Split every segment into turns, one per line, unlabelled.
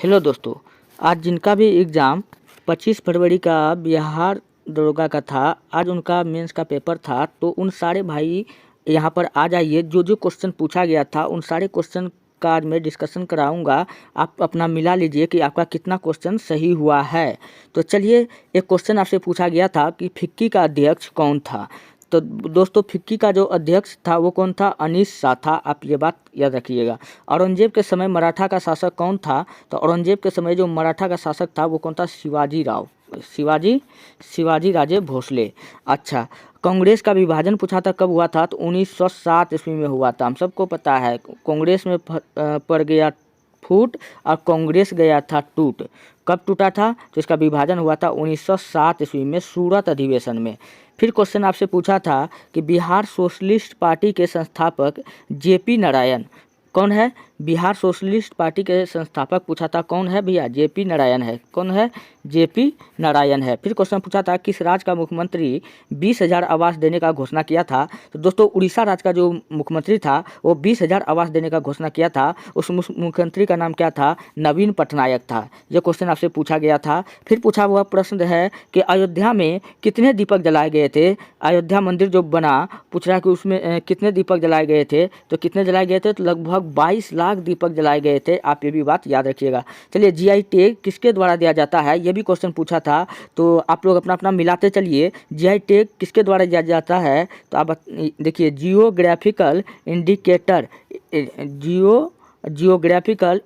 Hello दोस्तों, आज जिनका भी एग्ज़ाम 25 फरवरी का बिहार दरोगा का था, आज उनका मेंस का पेपर था। तो उन सारे भाई यहाँ पर आ जाइए। जो जो क्वेश्चन पूछा गया था उन सारे क्वेश्चन का आज मैं डिस्कशन कराऊंगा। आप अपना मिला लीजिए कि आपका कितना क्वेश्चन सही हुआ है। तो चलिए, एक क्वेश्चन आपसे पूछा गया था कि फिक्की का अध्यक्ष कौन था। तो दोस्तों, फिक्की का जो अध्यक्ष था वो कौन था? अनीस शाह था। आप ये बात याद रखिएगा। औरंगजेब के समय मराठा का शासक कौन था? तो औरंगजेब के समय जो मराठा का शासक था वो कौन था? शिवाजी राजे भोसले। अच्छा, कांग्रेस का विभाजन पूछा था कब हुआ था? तो 1907 ईस्वी में हुआ था। हम सबको पता है कांग्रेस में पड़ गया फूट और कांग्रेस गया था टूट। कब टूटा था? तो इसका विभाजन हुआ था 1907 ईस्वी में, सूरत अधिवेशन में। फिर क्वेश्चन आपसे पूछा था कि बिहार सोशलिस्ट पार्टी के संस्थापक जेपी नारायण कौन है? बिहार सोशलिस्ट पार्टी के संस्थापक पूछा था कौन है भैया? जेपी नारायण है। कौन है? जेपी नारायण है। फिर क्वेश्चन पूछा था किस राज्य का मुख्यमंत्री 20,000 आवास देने का घोषणा किया था? तो दोस्तों, उड़ीसा राज्य का जो मुख्यमंत्री था वो 20,000 आवास देने का घोषणा किया था। उस मुख्यमंत्री का नाम क्या था? नवीन पटनायक था। यह क्वेश्चन आपसे पूछा गया था। फिर पूछा हुआ प्रश्न है कि अयोध्या में कितने दीपक जलाए गए थे? अयोध्या मंदिर जो बना, पूछ रहा है कि उसमें कितने दीपक जलाए गए थे। तो कितने जलाए गए थे? तो लगभग 22 लाख दीपक जलाए गए थे। आप ये भी बात याद रखिएगा। चलिए, जीआई टैग किसके द्वारा दिया जाता है? ये भी क्वेश्चन पूछा था। तो आप लोग अपना अपना मिलाते चलिए। जीआई टैग किसके द्वारा दिया जाता है? तो आप देखिए, जियोग्राफिकल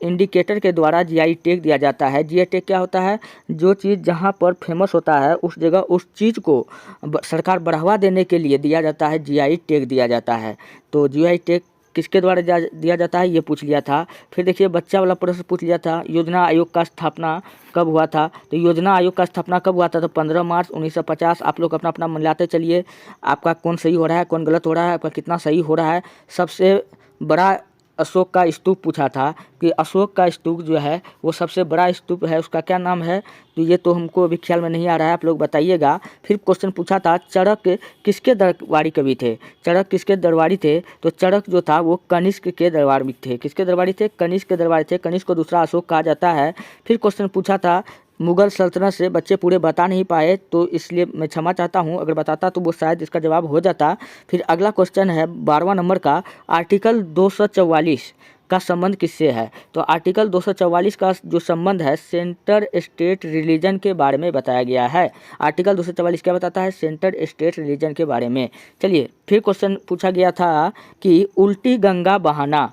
इंडिकेटर के द्वारा जीआई टैग दिया जाता है। जीआई टैग क्या होता है? जो चीज़ जहाँ पर फेमस होता है उस जगह उस चीज़ को सरकार बढ़ावा देने के लिए दिया जाता है, जीआई टैग दिया जाता है। तो जीआई टैग किसके द्वारा दिया जाता है, ये पूछ लिया था। फिर देखिए, बच्चा वाला प्रश्न पूछ लिया था, योजना आयोग का स्थापना कब हुआ था? तो योजना आयोग का स्थापना कब हुआ था? तो 15 मार्च 1950। आप लोग अपना अपना मिलाते चलिए। आपका कौन सही हो रहा है, कौन गलत हो रहा है, आपका कितना सही हो रहा है। सबसे बड़ा अशोक का स्तूप पूछा था कि अशोक का स्तूप जो है वो सबसे बड़ा स्तूप है, उसका क्या नाम है? तो ये तो हमको अभी ख्याल में नहीं आ रहा है, आप लोग बताइएगा। फिर क्वेश्चन पूछा था चरक किसके दरबारी कवि थे? चरक किसके दरबारी थे? तो चरक जो था वो कनिष्क के दरबारी थे। किसके दरबारी थे? कनिष्क के दरबारी थे। कनिष्क को दूसरा अशोक कहा जाता है। फिर क्वेश्चन पूछा था मुगल सल्तनत से बच्चे पूरे बता नहीं पाए, तो इसलिए मैं क्षमा चाहता हूँ। अगर बताता तो वो शायद इसका जवाब हो जाता। फिर अगला क्वेश्चन है 12वां नंबर का, आर्टिकल 244 का संबंध किससे है? तो आर्टिकल 244 का जो संबंध है सेंटर स्टेट रिलीजन के बारे में बताया गया है। आर्टिकल 244 क्या बताता है? सेंटर स्टेट रिलीजन के बारे में। चलिए, फिर क्वेश्चन पूछा गया था कि उल्टी गंगा बहाना,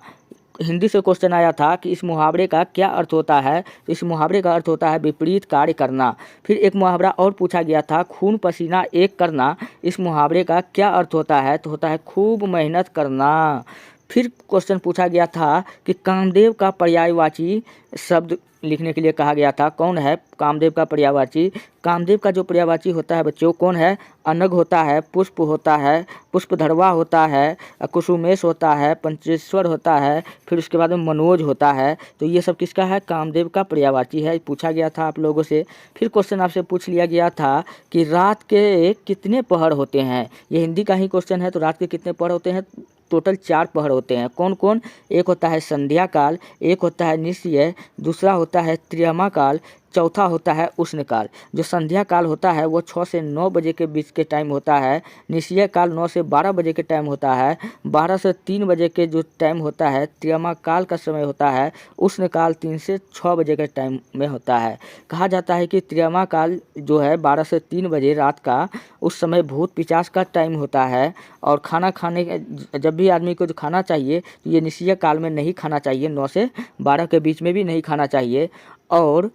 हिंदी से क्वेश्चन आया था कि इस मुहावरे का क्या अर्थ होता है? तो इस मुहावरे का अर्थ होता है विपरीत कार्य करना। फिर एक मुहावरा और पूछा गया था, खून पसीना एक करना, इस मुहावरे का क्या अर्थ होता है? तो होता है खूब मेहनत करना। फिर क्वेश्चन पूछा गया था कि कामदेव का पर्यायवाची शब्द लिखने के लिए कहा गया था। कौन है कामदेव का पर्यायवाची? कामदेव का जो पर्यायवाची होता है बच्चों, कौन है? अनग होता है, पुष्प होता है, पुष्पधरवा होता है, कुसुमेश होता है, पंचेश्वर होता है, फिर उसके बाद में मनोज होता है। तो ये सब किसका है? कामदेव का पर्यायवाची है। पूछा गया था आप लोगों से। फिर क्वेश्चन आपसे पूछ लिया गया था कि रात के कितने पहर होते हैं? ये हिंदी का ही क्वेश्चन है। तो रात के कितने पहर होते हैं? टोटल 4 पहर होते हैं। कौन कौन? एक होता है संध्या काल, एक होता है निश्चय, दूसरा होता है त्रियमा काल, चौथा होता है उष्ण काल। जो संध्या काल होता है वो 6 से 9 बजे के बीच के टाइम होता है। निश्चय काल 9 से 12 बजे के टाइम होता है। 12 से 3 बजे के जो टाइम होता है त्रियमा काल का समय होता है। उष्ण काल 3 से 6 बजे के टाइम में होता है। कहा जाता है कि त्रियमा काल जो है 12 से 3 बजे रात का, उस समय भूत पिशाच का टाइम होता है। और खाना खाने जब भी आदमी को जो खाना चाहिए तो ये निश्चय काल में नहीं खाना चाहिए, 9 से 12 के बीच में भी नहीं खाना चाहिए। और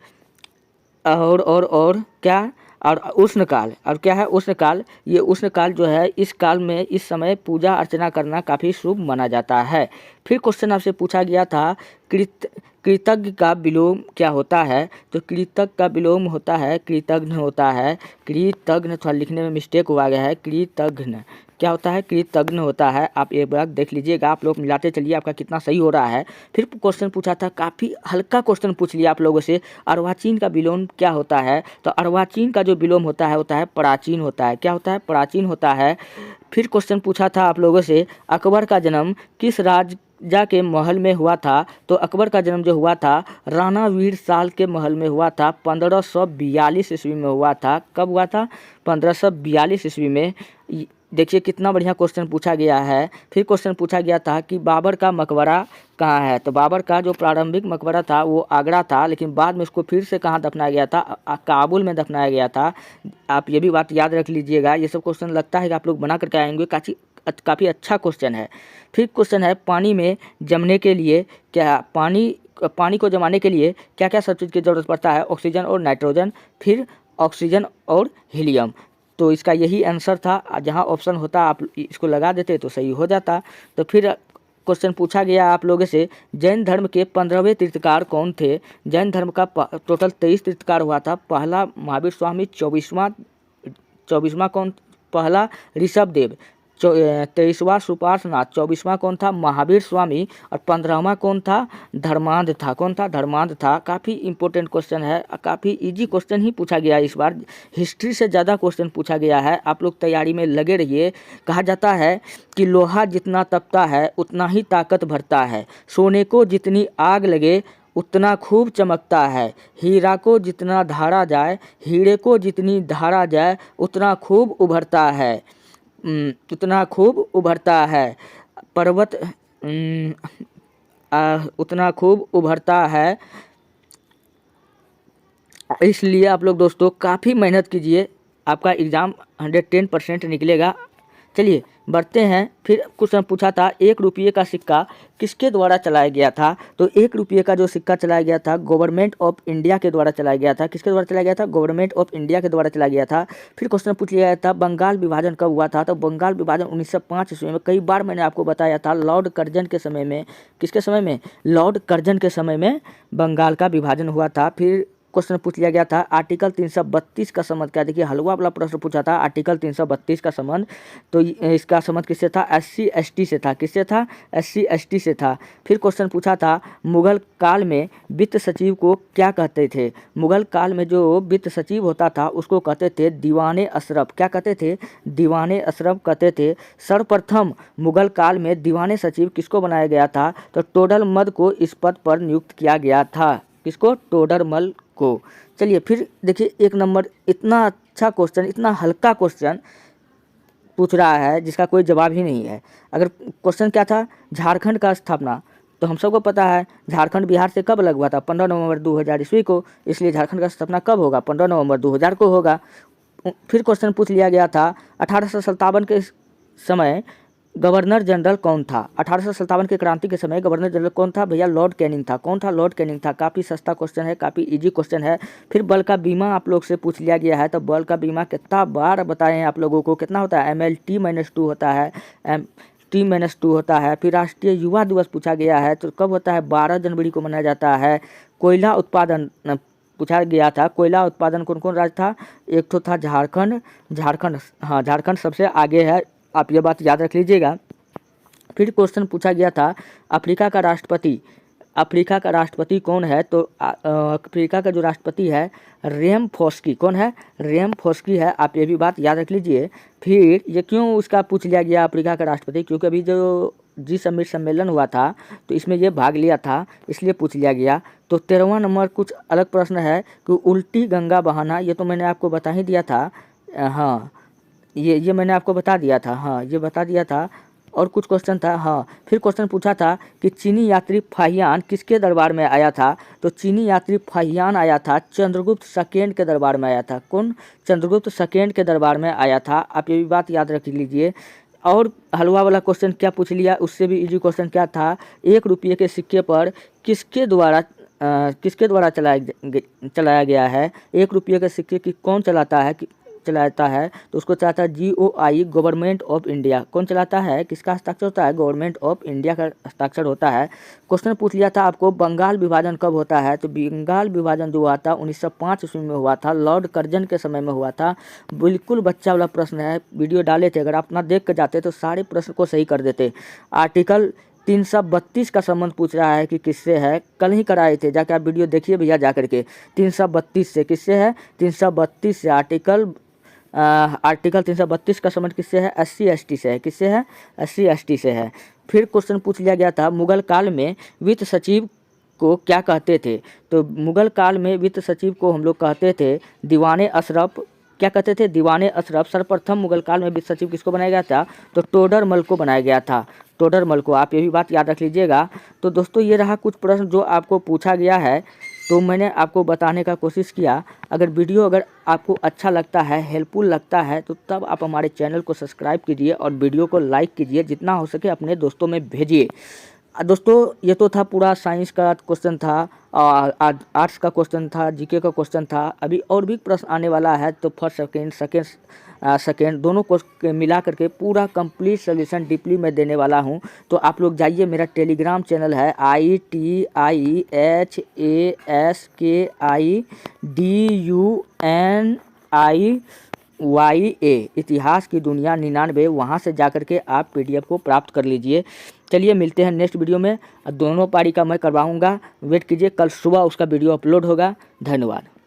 क्या? और उष्ण काल, और क्या है उष्ण काल? ये उष्ण काल जो है, इस काल में इस समय पूजा अर्चना करना काफ़ी शुभ माना जाता है। फिर क्वेश्चन आपसे पूछा गया था कृतज्ञ का विलोम क्या होता है? तो कृतज्ञ का विलोम होता है कृतघ्न होता है। कृतघ्न, थोड़ा लिखने में मिस्टेक हुआ गया है, कृतघ्न क्या होता है? कृतघ्न होता है। आप एक बार देख लीजिएगा, आप लोग मिलाते चलिए आपका कितना सही हो रहा है। फिर क्वेश्चन पूछा था, काफ़ी हल्का क्वेश्चन पूछ लिया आप लोगों से, अर्वाचीन का विलोम क्या होता है? तो अर्वाचीन का जो विलोम होता है प्राचीन होता है। क्या होता है? प्राचीन होता है। फिर क्वेश्चन पूछा था आप लोगों से, अकबर का जन्म किस राज्य जाके महल में हुआ था। तो अकबर का जन्म जो हुआ था राणा वीर साल के महल में हुआ था, 1542 ईस्वी में हुआ था। कब हुआ था? 1542 ईस्वी में। देखिए कितना बढ़िया क्वेश्चन पूछा गया है। फिर क्वेश्चन पूछा गया था कि बाबर का मकबरा कहाँ है? तो बाबर का जो प्रारंभिक मकबरा था वो आगरा था, लेकिन बाद में उसको फिर से कहाँ दफनाया गया था? काबुल में दफनाया गया था। आप ये भी बात याद रख लीजिएगा। ये सब क्वेश्चन लगता है कि आप लोग बना करके आएंगे, काफ़ी अच्छा क्वेश्चन है। फिर क्वेश्चन है पानी में जमने के लिए पानी को जमाने के लिए क्या क्या सब चीज़ की ज़रूरत पड़ता है? ऑक्सीजन और नाइट्रोजन, फिर ऑक्सीजन और हीलियम। तो इसका यही आंसर था। जहाँ ऑप्शन होता आप इसको लगा देते तो सही हो जाता। तो फिर क्वेश्चन पूछा गया आप लोगों से, जैन धर्म के 15वें तीर्थकार कौन थे? जैन धर्म का टोटल 23 तीर्थकार हुआ था। पहला महावीर स्वामी, 24वां कौन? पहला ऋषभ देव, 23वां सुपार्श्वनाथ, 24वां कौन था? महावीर स्वामी, और 15वां कौन था? धर्मांध था। कौन था? धर्मांध था। काफ़ी इंपॉर्टेंट क्वेश्चन है, काफ़ी इजी क्वेश्चन ही पूछा गया है इस बार। हिस्ट्री से ज़्यादा क्वेश्चन पूछा गया है। आप लोग तैयारी में लगे रहिए। कहा जाता है कि लोहा जितना तपता है उतना ही ताकत भरता है, सोने को जितनी आग लगे उतना खूब चमकता है, हीरा को जितना धारा जाए, हीरे को जितनी धारा जाए उतना खूब उभरता है, उतना खूब उभरता है। पर्वत उतना खूब उभरता है। इसलिए आप लोग दोस्तों काफ़ी मेहनत कीजिए, आपका एग्ज़ाम 110% निकलेगा। चलिए बढ़ते हैं। फिर क्वेश्चन पूछा था 1 रुपये का सिक्का किसके द्वारा चलाया गया था? तो 1 रुपये का जो सिक्का चलाया गया था गवर्नमेंट ऑफ इंडिया के द्वारा चलाया गया था। किसके द्वारा चलाया गया था? गवर्नमेंट ऑफ इंडिया के द्वारा चलाया गया था। फिर क्वेश्चन पूछ लिया था बंगाल विभाजन कब हुआ था? तो बंगाल विभाजन 1905 ईस्वी में। कई बार मैंने आपको बताया था लॉर्ड कर्जन के समय में। किसके समय में? लॉर्ड कर्जन के समय में बंगाल का विभाजन हुआ था। फिर क्वेश्चन पूछ लिया गया था आर्टिकल 332 का संबंध क्या? देखिए हलवा वाला प्रश्न पूछा था। आर्टिकल 332 का संबंध, तो इसका संबंध किससे था? SC ST से था। किससे था? SC ST से था। फिर क्वेश्चन पूछा था मुगल काल में वित्त सचिव को क्या कहते थे? मुगल काल में जो वित्त सचिव होता था उसको कहते थे दीवाने अशरफ। क्या कहते थे? दीवाने अशरफ कहते थे। सर्वप्रथम मुगल काल में दीवाने सचिव किसको बनाया गया था? तो टोडरमल को इस पद पर नियुक्त किया गया था। किसको? टोडरमल को। चलिए फिर देखिए 1 नंबर, इतना अच्छा क्वेश्चन, इतना हल्का क्वेश्चन पूछ रहा है जिसका कोई जवाब ही नहीं है। अगर क्वेश्चन क्या था? झारखंड का स्थापना, तो हम सबको पता है झारखंड बिहार से कब अलग हुआ था? 15 नवंबर 2000 ईस्वी को। इसलिए झारखंड का स्थापना कब होगा? 15 नवंबर 2000 को होगा। फिर क्वेश्चन पूछ लिया गया था 1857 के समय गवर्नर जनरल कौन था? 1857 के क्रांति के समय गवर्नर जनरल कौन था? भैया लॉर्ड कैनिंग था। कौन था? लॉर्ड कैनिंग था। काफ़ी सस्ता क्वेश्चन है, काफ़ी इजी क्वेश्चन है। फिर बल का बीमा आप लोग से पूछ लिया गया है। तो बल का बीमा कितना बार बताएं आप लोगों को? कितना होता है? MLT-2 होता है, MT-2 होता है। फिर राष्ट्रीय युवा दिवस पूछा गया है, तो कब होता है? 12 जनवरी को मनाया जाता है। कोयला उत्पादन पूछा गया था। कोयला उत्पादन कौन कौन राज्य था? एक तो था झारखंड। हाँ झारखंड सबसे आगे है, आप ये बात याद रख लीजिएगा। फिर क्वेश्चन पूछा गया था अफ्रीका का राष्ट्रपति कौन है? तो अफ्रीका का जो राष्ट्रपति है रैमफोसा। कौन है? रैमफोसा है। आप ये भी बात याद रख लीजिए। फिर ये क्यों उसका पूछ लिया गया अफ्रीका का राष्ट्रपति? क्योंकि अभी जो G सम्मेलन हुआ था तो इसमें ये भाग लिया था, इसलिए पूछ लिया गया। तो 13वां नंबर कुछ अलग प्रश्न है कि उल्टी गंगा बहाना, ये तो मैंने आपको बता ही दिया था। हाँ ये मैंने आपको बता दिया था। हाँ ये बता दिया था। और कुछ क्वेश्चन था। हाँ फिर क्वेश्चन पूछा था कि चीनी यात्री फाहियान किसके दरबार में आया था? तो चीनी यात्री फाहियान आया था चंद्रगुप्त सेकेंड के दरबार में आया था। कौन? चंद्रगुप्त सेकेंड के दरबार में आया था। आप ये भी बात याद रख लीजिए। और हलवा वाला क्वेश्चन क्या पूछ लिया? उससे भी इजी क्वेश्चन क्या था? 1 रुपये के सिक्के पर किसके द्वारा चलाया गया है? 1 रुपये के सिक्के की कौन चलाता है? तो उसको चलाता है GOI, गवर्नमेंट ऑफ इंडिया। कौन चलाता है? किसका हस्ताक्षर होता है? गवर्नमेंट ऑफ इंडिया का हस्ताक्षर होता है। क्वेश्चन पूछ लिया था आपको बंगाल विभाजन कब होता है? तो बंगाल विभाजन जो हुआ था 1905 ईस्वी में हुआ था, लॉर्ड कर्जन के समय में हुआ था। बिल्कुल बच्चा वाला प्रश्न है, वीडियो डाले थे, अगर आप ना देख कर जाते तो सारे प्रश्न को सही कर देते। आर्टिकल 332 का संबंध पूछ रहा है कि किससे है? कल ही कराए थे, जाके आप वीडियो देखिए भैया जा करके। 332 से किससे है? 332 से आर्टिकल आर्टिकल 332 का संबंध किससे है? SC/ST से है। किससे है? SC/ST से है। फिर क्वेश्चन पूछ लिया गया था मुगल काल में वित्त सचिव को क्या कहते थे? तो मुगल काल में वित्त सचिव को हम लोग कहते थे दीवाने अशरफ। क्या कहते थे? दीवाने अशरफ। सर्वप्रथम मुगल काल में वित्त सचिव किसको बनाया गया था? तो टोडरमल को बनाया गया था। टोडरमल को, आप ये भी बात याद रख लीजिएगा। तो दोस्तों ये रहा कुछ प्रश्न जो आपको पूछा गया है, तो मैंने आपको बताने का कोशिश किया। अगर आपको अच्छा लगता है, हेल्पफुल लगता है, तो तब आप हमारे चैनल को सब्सक्राइब कीजिए और वीडियो को लाइक कीजिए, जितना हो सके अपने दोस्तों में भेजिए। दोस्तों ये तो था पूरा साइंस का क्वेश्चन था, आर्ट्स का क्वेश्चन था, जीके का क्वेश्चन था। अभी और भी प्रश्न आने वाला है, तो फर्स्ट सेकेंड दोनों को मिला करके पूरा कंप्लीट सोल्यूशन डीपली मैं देने वाला हूं। तो आप लोग जाइए, मेरा टेलीग्राम चैनल है ITIHASKIDUNIYA इतिहास की दुनिया 99, वहाँ से जा कर के आप PDF को प्राप्त कर लीजिए। चलिए मिलते हैं नेक्स्ट वीडियो में। दोनों पारी का मैं करवाऊँगा, वेट कीजिए, कल सुबह उसका वीडियो अपलोड होगा। धन्यवाद।